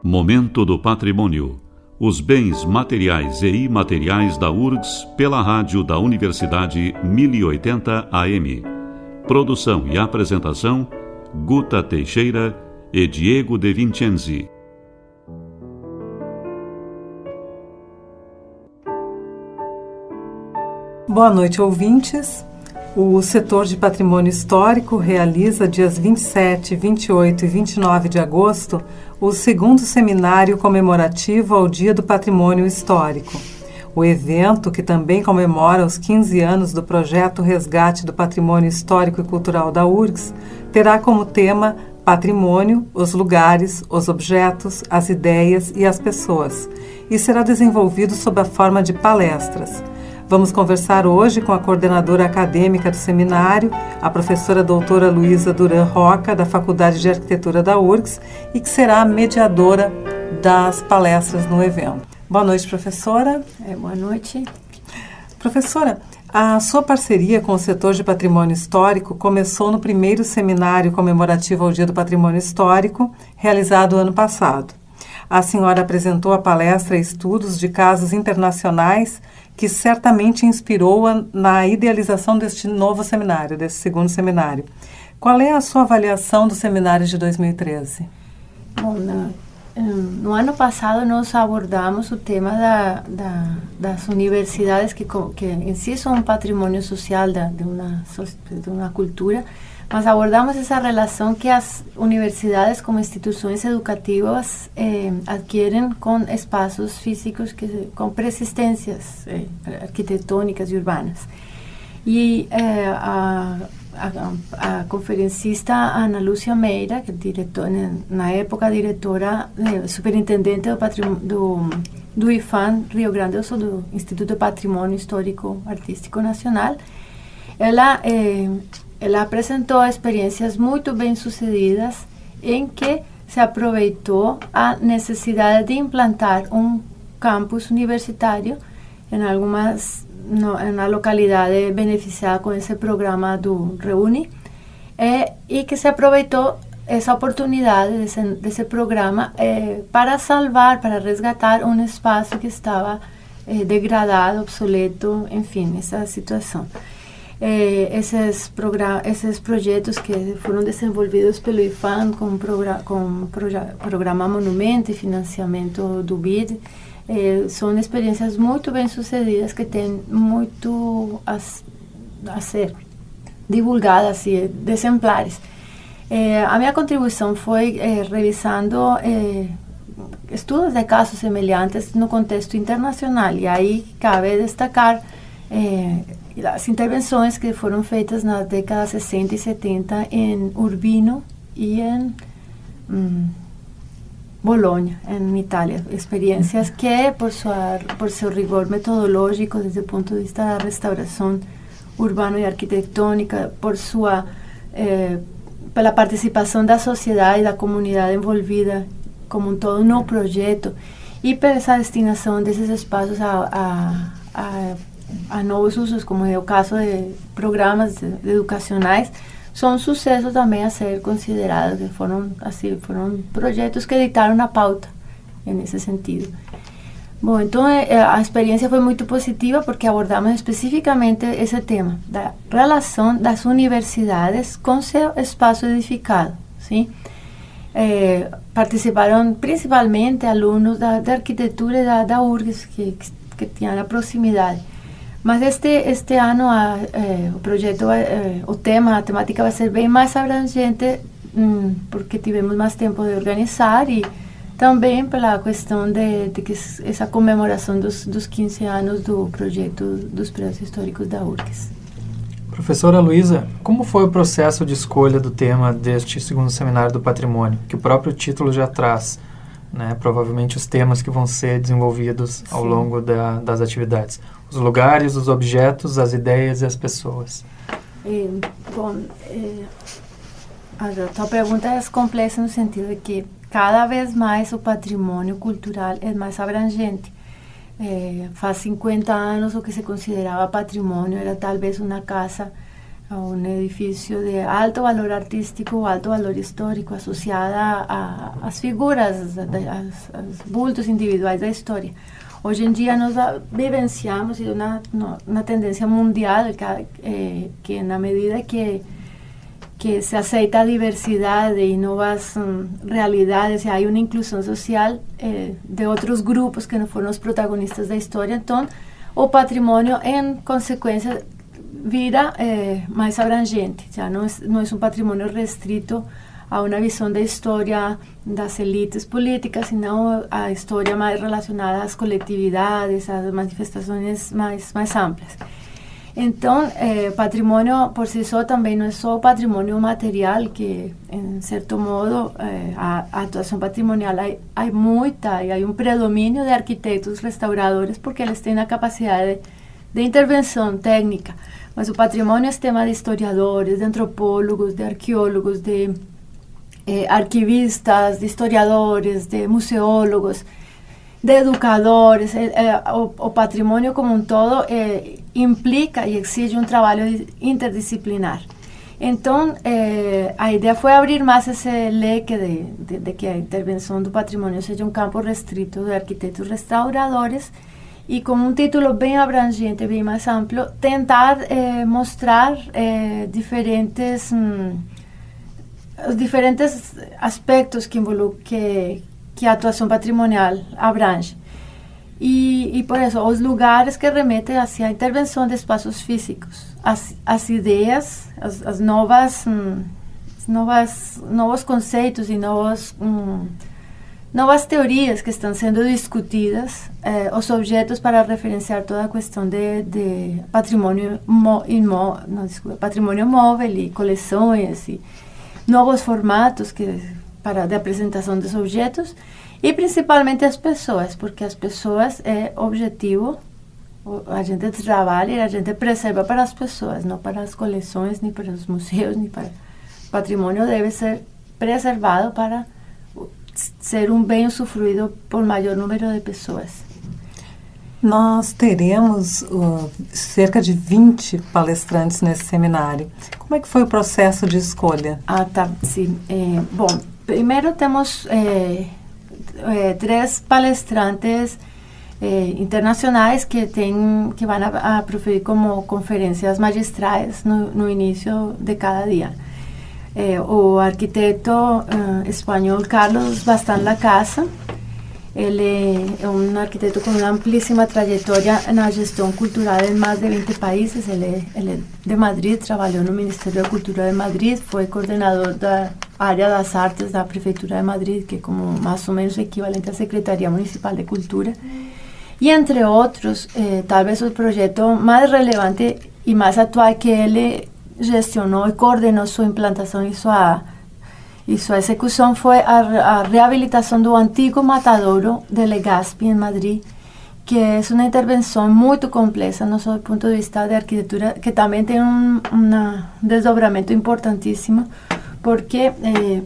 Momento do Patrimônio. Os bens materiais e imateriais da URGS pela rádio da Universidade 1080 AM. Produção e apresentação, Guta Teixeira e Diego De Vincenzi. Boa noite, ouvintes. O setor de patrimônio histórico realiza dias 27, 28 e 29 de agosto o segundo seminário comemorativo ao Dia do Patrimônio Histórico. O evento, que também comemora os 15 anos do projeto Resgate do Patrimônio Histórico e Cultural da URGS, terá como tema Patrimônio, os lugares, os objetos, as ideias e as pessoas, e será desenvolvido sob a forma de palestras. Vamos conversar hoje com a coordenadora acadêmica do seminário, a professora doutora Luísa Duran Roca, da Faculdade de Arquitetura da URGS, e que será a mediadora das palestras no evento. Boa noite, professora. Boa noite. Professora, a sua parceria com o setor de patrimônio histórico começou no primeiro seminário comemorativo ao Dia do Patrimônio Histórico, realizado ano passado. A senhora apresentou a palestra Estudos de Casos Internacionais, que certamente inspirou-a na idealização deste novo seminário, deste segundo seminário. Qual é a sua avaliação do seminário de 2013? Bom, no ano passado nós abordamos o tema das universidades, que em si são um patrimônio social de uma cultura, mas abordamos essa relação que as universidades como instituições educativas adquirem com espaços físicos com persistências arquitetônicas e urbanas. E a conferencista Ana Lúcia Meira, que na época diretora, superintendente do IFAM Rio Grande do Sul, do Instituto de Patrimônio Histórico Artístico Nacional, ela apresentou experiências muito bem-sucedidas em que se aproveitou a necessidade de implantar um campus universitário em uma localidade beneficiada com esse programa do Reúne, e que se aproveitou essa oportunidade desse programa para resgatar um espaço que estava degradado, obsoleto, enfim, essa situação. Esses projetos que foram desenvolvidos pelo IFAM com o programa Monumento e financiamento do BID, são experiências muito bem-sucedidas que têm muito a ser divulgadas e de exemplares. A minha contribuição foi revisando estudos de casos semelhantes no contexto internacional, e aí cabe destacar as intervenções que foram feitas nas décadas 60 e 70 em Urbino e em Bologna, em Itália. Experiências que, por seu rigor metodológico, desde o ponto de vista da restauração urbana e arquitetônica, pela participação da sociedade e da comunidade envolvida como um todo no projeto, e pela essa destinação desses espaços a novos usos, como é o caso de programas educacionais, são um sucesso também a ser considerados, que foram projetos que ditaram a pauta nesse sentido. Bom, então a experiência foi muito positiva porque abordamos especificamente esse tema da relação das universidades com seu espaço edificado, sim? Participaram principalmente alunos da arquitetura da URGS, que tinham a proximidade. Mas este ano o projeto, a temática vai ser bem mais abrangente, porque tivemos mais tempo de organizar, e também pela questão de que essa comemoração dos 15 anos do projeto dos prédios históricos da URGS. Professora Luísa, como foi o processo de escolha do tema deste segundo seminário do patrimônio, que o próprio título já traz, né, provavelmente os temas que vão ser desenvolvidos ao longo das atividades? Os lugares, os objetos, as ideias e as pessoas. A tua pergunta é complexa no sentido de que cada vez mais o patrimônio cultural é mais abrangente. hace 50 años lo que se consideraba patrimonio era tal vez una casa o un edificio de alto valor artístico o alto valor histórico asociada a las figuras, a los bultos individuales de la historia. Hoy en día nos vivenciamos una tendencia mundial que en la medida que se aceita diversidad y nuevas realidades y hay una inclusión social de otros grupos que no fueron los protagonistas de la historia, entonces o patrimonio en consecuencia vira más abrangente, ya no es un patrimonio restrito a una visión de historia de las élites políticas, sino a historia más relacionada a las colectividades, a las manifestaciones más amplias. Entonces, patrimonio por sí solo también no es solo patrimonio material, que en cierto modo a actuación patrimonial hay mucha, y hay un predominio de arquitectos restauradores porque ellos tienen la capacidad de intervención técnica. Mas o patrimonio es tema de historiadores, de antropólogos, de arqueólogos, de arquivistas, de historiadores, de museólogos, de educadores. O patrimonio como un todo implica y exige un trabajo interdisciplinar. Entonces, a idea fue abrir más ese leque de que a intervención do patrimonio seja un campo restrito de arquitectos restauradores y con un título bien abrangente, bien más amplio, tentar mostrar diferentes aspectos que a actuación patrimonial abrange. Y por eso, los lugares que remeten hacia a intervenção de espaços físicos, as ideias, as novos conceitos e novas teorias que estão sendo discutidas, os objetos para referenciar toda a questão de patrimônio patrimônio móvel e coleções e novos formatos de apresentação dos objetos. E principalmente as pessoas, porque as pessoas é objetivo, a gente trabalha e a gente preserva para as pessoas, não para as coleções, nem para os museus, nem para... O patrimônio deve ser preservado para ser um bem usufruído por maior número de pessoas. Nós teremos cerca de 20 palestrantes nesse seminário. Como é que foi o processo de escolha? Tá, sim. Bom, primeiro temos... 3 palestrantes internacionais que van a proferir como conferências magistrais no início de cada dia. O arquiteto espanhol Carlos Bastán Lacasa, ele é um arquiteto com uma amplíssima trajetória na gestão cultural em mais de 20 países. Ele é de Madrid, trabalhou no Ministério da Cultura de Madrid, foi coordenador da área das artes da Prefeitura de Madrid, que é como mais ou menos equivalente à Secretaria Municipal de Cultura. E entre outros, talvez o projeto mais relevante e mais atual que ele gestionou e coordenou sua implantação e sua execução foi a reabilitação do antigo matadouro de Legazpi, em Madrid, que é uma intervenção muito complexa, não só do ponto de vista de arquitetura, que também tem um desdobramento importantíssimo, porque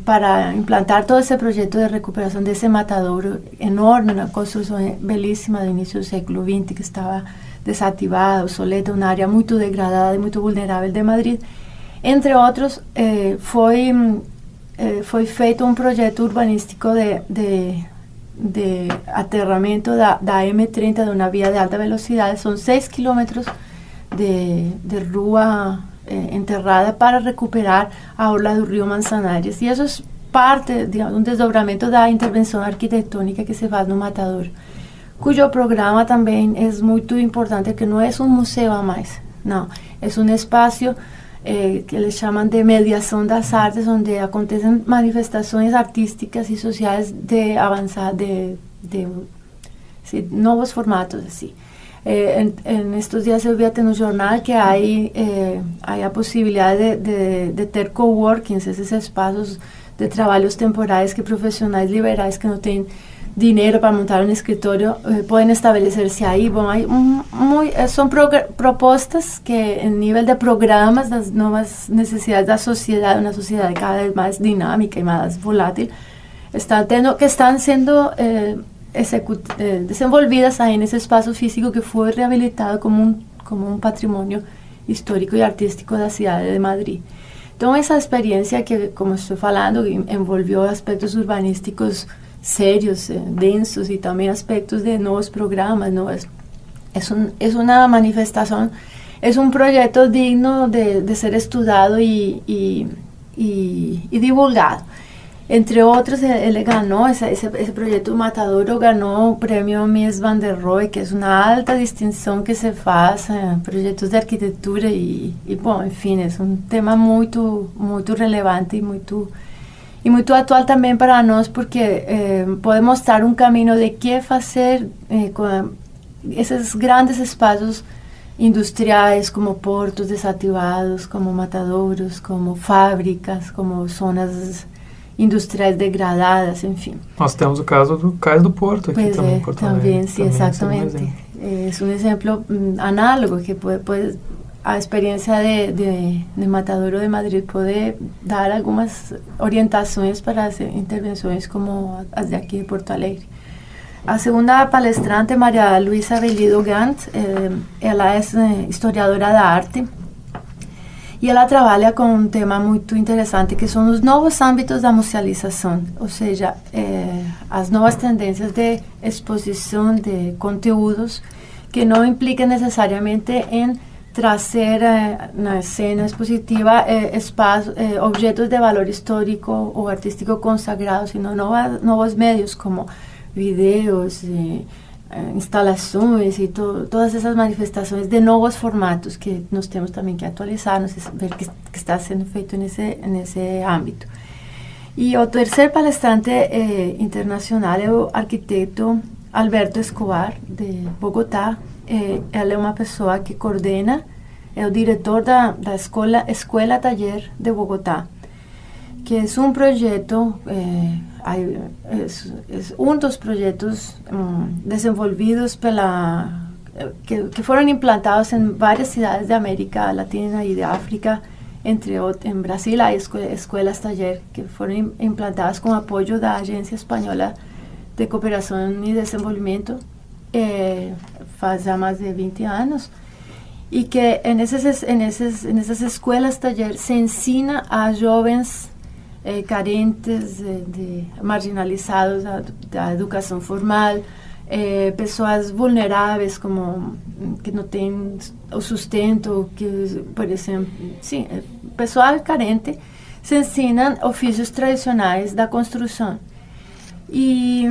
para implantar todo esse projeto de recuperação desse matadouro enorme, uma construção belíssima do início do século XX, que estava desativada, obsoleta, uma área muito degradada e muito vulnerável de Madrid, entre outros, foi feito um projeto urbanístico de aterramento da M30, de uma via de alta velocidade. São 6 quilômetros de rua enterrada para recuperar a orla do rio Manzanares. E isso é parte de um desdobramento da intervenção arquitetônica que se faz no Matadouro, cujo programa também é muito importante, que não é um museu a mais, não, é um espaço que eles chamam de mediação das artes, onde acontecem manifestações artísticas e sociais de avançar, de novos formatos, assim. En estos días eu vi até no jornal que há a possibilidade de ter coworkings, esses espaços de trabalhos temporais que profissionais liberais que não têm dinheiro para montar um escritório podem estabelecer-se aí. Bom, são propostas que, em nível de programas das novas necessidades da sociedade, uma sociedade cada vez mais dinâmica e mais volátil, que estão sendo desenvolvidas aí nesse espaço físico que foi reabilitado como um patrimônio histórico e artístico da cidade de Madrid. Então, essa experiência que, como estou falando, envolveu aspectos urbanísticos sérios, densos, e também aspectos de novos programas, é uma manifestação, é um projeto digno de ser estudado e divulgado. Entre outros, ele ganhou, esse projeto Matadouro ganhou o prêmio Mies van der Rohe, que é uma alta distinção que se faz em projetos de arquitetura bom, enfim, é um tema muito relevante e muito atual também para nós, porque pode mostrar um caminho de que fazer com esses grandes espaços industriais, como portos desativados, como matadouros, como fábricas, como zonas industriais degradadas, enfim. Nós temos o caso do Cais do Porto aqui também em Porto Alegre. Também, sim, exatamente. É um exemplo análogo que pode a experiência de Matadouro de Madrid pode dar algumas orientações para as intervenções como as de aqui de Porto Alegre. A segunda palestrante, Maria Luisa Bellido Gant, ela é historiadora da arte e ela trabalha com um tema muito interessante, que são os novos âmbitos da musealização, ou seja, as novas tendências de exposição de conteúdos que não implicam necessariamente em trazer na cena expositiva objetos de valor histórico ou artístico consagrados, sino novos meios como vídeos, instalações e todas essas manifestações de novos formatos que nós temos também que atualizar, ver que está sendo feito nesse âmbito. E o terceiro palestrante internacional é o arquiteto Alberto Escobar, de Bogotá. Ele é uma pessoa que coordena, é o diretor da Escola Taller de Bogotá, que é um projeto, um dos projetos desenvolvidos que foram implantados em várias cidades da América Latina e de África, em Brasil há escolas taller que foram implantadas com apoio da Agência Espanhola de Cooperação e Desenvolvimento faz já mais de 20 anos, e que nessas escolas taller se ensina a jovens carentes, marginalizados da educação formal, pessoas vulneráveis que não têm o sustento, que, por exemplo, sim, pessoal carente, se ensinam ofícios tradicionais da construção. E,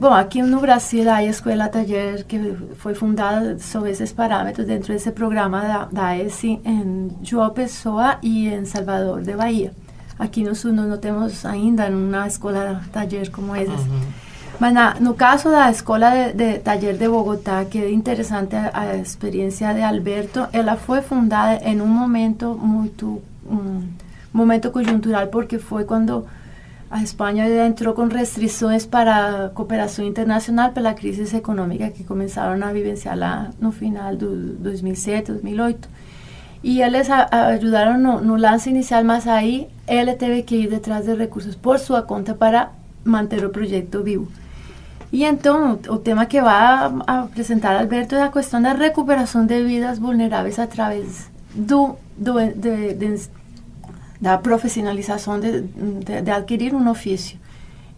bom, aqui no Brasil há a Escola Taller, que foi fundada sob esses parâmetros dentro desse programa da AESI em João Pessoa e em Salvador de Bahia. Aqui no Sul não temos ainda uma escola taller como essa. Mas no caso da Escola de Taller de Bogotá, que é interessante a experiência de Alberto, ela foi fundada em um momento momento conjuntural, porque foi quando a Espanha entrou com restrições para a cooperação internacional pela crise econômica que começaram a vivenciar lá no final do 2007, 2008. E eles ajudaram no lance inicial, mas aí ele teve que ir detrás de recursos por sua conta para manter o projeto vivo. E então, o tema que vai apresentar Alberto é a questão da recuperação de vidas vulneráveis através da profissionalização de adquirir um ofício.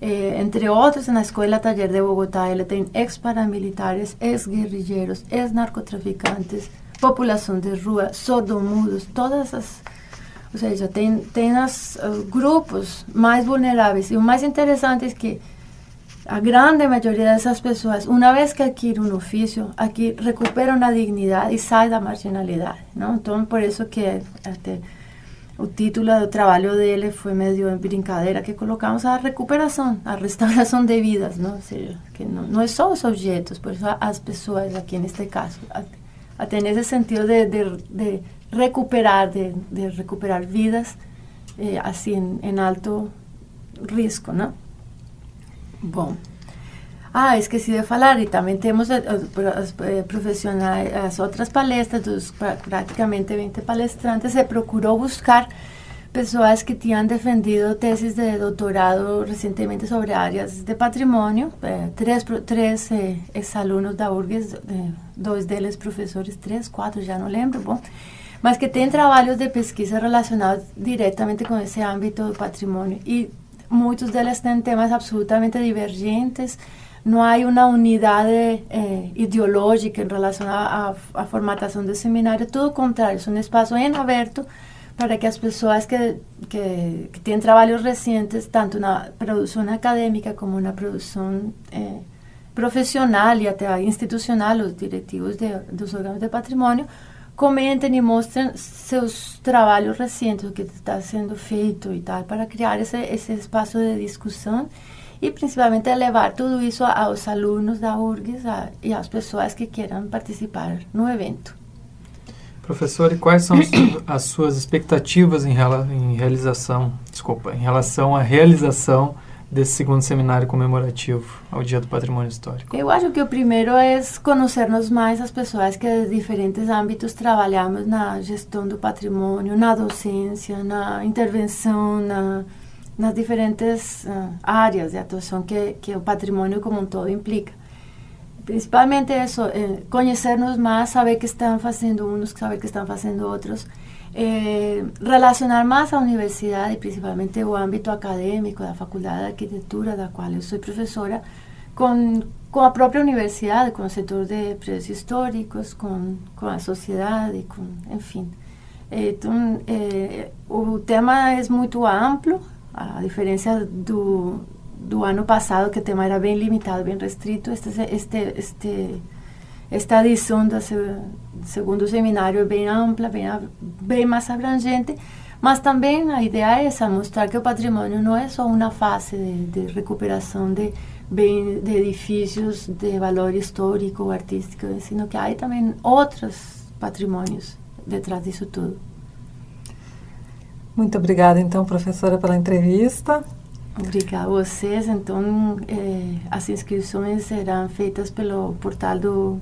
Entre outros, na Escola Taller de Bogotá, ele tem ex-paramilitares, ex-guerrilheiros, ex-narcotraficantes, população de rua, sordomudos, todas as... Ou seja, tem os grupos mais vulneráveis. E o mais interessante é que a grande maioria dessas pessoas, uma vez que adquirem um ofício, aqui recuperam a dignidade e saem da marginalidade, não? Então, por isso que até o título do trabalho dele foi meio em brincadeira, que colocamos a recuperação, a restauração de vidas, não? Ou seja, que não é só os objetos, por isso as pessoas aqui neste caso, até nesse sentido de recuperar vidas assim em alto risco, não? Bom, esqueci de falar, e também temos as profissionais, as outras palestras, dos praticamente 20 palestrantes, se procurou buscar pessoas que tinham defendido tesis de doutorado recentemente sobre áreas de patrimônio, três ex-alunos da URGS, 2 deles professores, 3, 4, já não lembro, bom, mas que têm trabalhos de pesquisa relacionados diretamente com esse âmbito do patrimônio, e muitos deles têm temas absolutamente divergentes. Não há uma unidade ideológica em relação à formatação do seminário, tudo o contrário, é um espaço em aberto para que as pessoas que têm trabalhos recentes, tanto na produção acadêmica como na produção profissional e até institucional, os diretivos dos órgãos de patrimônio, comentem e mostrem seus trabalhos recentes, o que está sendo feito e tal, para criar esse espaço de discussão e principalmente levar tudo isso aos alunos da URGS e às pessoas que queiram participar no evento. Professor, e quais são as suas expectativas em relação à realização desse segundo seminário comemorativo ao Dia do Patrimônio Histórico? Eu acho que o primeiro é conhecermos mais as pessoas que de diferentes âmbitos trabalhamos na gestão do patrimônio, na docência, na intervenção, nas diferentes áreas de atuação que o patrimônio como um todo implica. Principalmente isso, conhecernos mais, saber o que estão fazendo uns, saber o que estão fazendo outros, relacionar mais a universidade, principalmente o âmbito acadêmico da Faculdade de Arquitetura, da qual eu sou professora, com a própria universidade, com o setor de prédios históricos, com a sociedade, enfim. Então, o tema é muito amplo, a diferença do ano passado, que o tema era bem limitado, bem restrito. Esta edição do segundo seminário é bem ampla, bem mais abrangente, mas também a ideia é essa, mostrar que o patrimônio não é só uma fase de recuperação de edifícios de valor histórico ou artístico, sino que há também outros patrimônios detrás disso tudo. Muito obrigada, então, professora, pela entrevista. Obrigada a vocês. Então, as inscrições serão feitas pelo portal da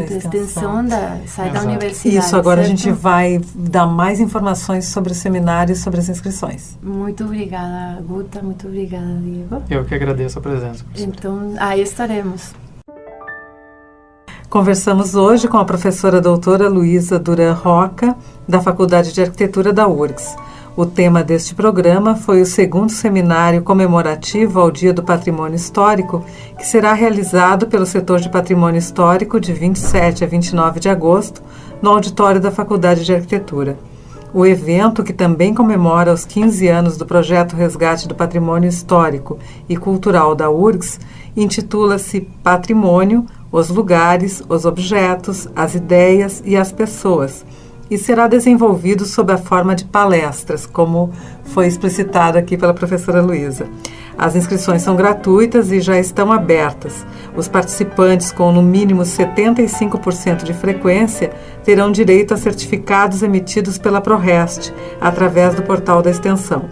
extensão da universidade. Isso, agora certo? A gente vai dar mais informações sobre o seminário e sobre as inscrições. Muito obrigada, Guta. Muito obrigada, Diego. Eu que agradeço a presença, professora. Então, aí estaremos. Conversamos hoje com a professora doutora Luísa Duran Roca, da Faculdade de Arquitetura da URGS. O tema deste programa foi o segundo seminário comemorativo ao Dia do Patrimônio Histórico, que será realizado pelo setor de Patrimônio Histórico de 27 a 29 de agosto, no auditório da Faculdade de Arquitetura. O evento, que também comemora os 15 anos do projeto Resgate do Patrimônio Histórico e Cultural da URGS, intitula-se Patrimônio, os lugares, os objetos, as ideias e as pessoas, e será desenvolvido sob a forma de palestras, como foi explicitado aqui pela professora Luísa. As inscrições são gratuitas e já estão abertas. Os participantes com no mínimo 75% de frequência terão direito a certificados emitidos pela ProRest, através do portal da extensão.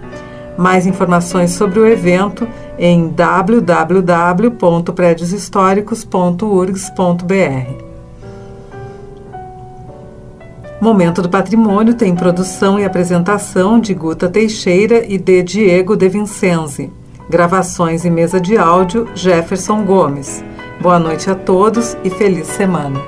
Mais informações sobre o evento em www.predioshistoricos.urgs.br. Momento do Patrimônio tem produção e apresentação de Guta Teixeira e de Diego De Vincenzi. Gravações e mesa de áudio, Jefferson Gomes. Boa noite a todos e feliz semana.